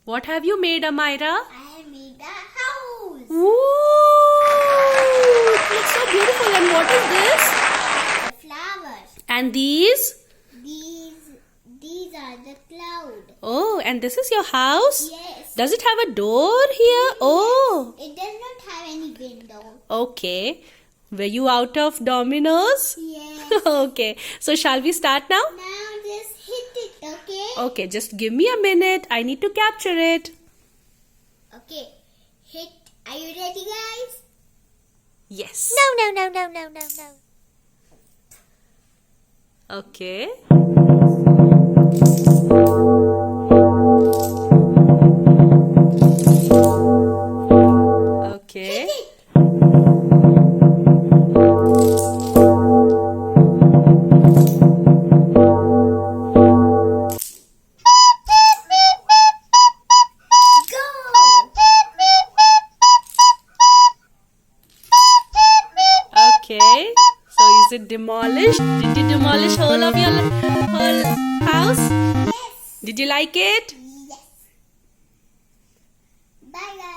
What have you made, Amira? I have made a house. Ooh, it looks so beautiful. And what is this? The flowers. And these? These are the cloud. Oh, and this is your house? Yes. Does it have a door here? Oh, It does not have any window. okay. Were you out of dominoes? Yes. Okay. So shall we start now? Now just hit it, okay? Okay, just give me a minute. I need to capture it. Okay. Hit. Are you ready, guys? Yes. No. Okay. Okay. Hit it. Okay. So is it demolished? Did you demolish whole of your whole house? Yes. Did you like it? Yes. Bye, guys.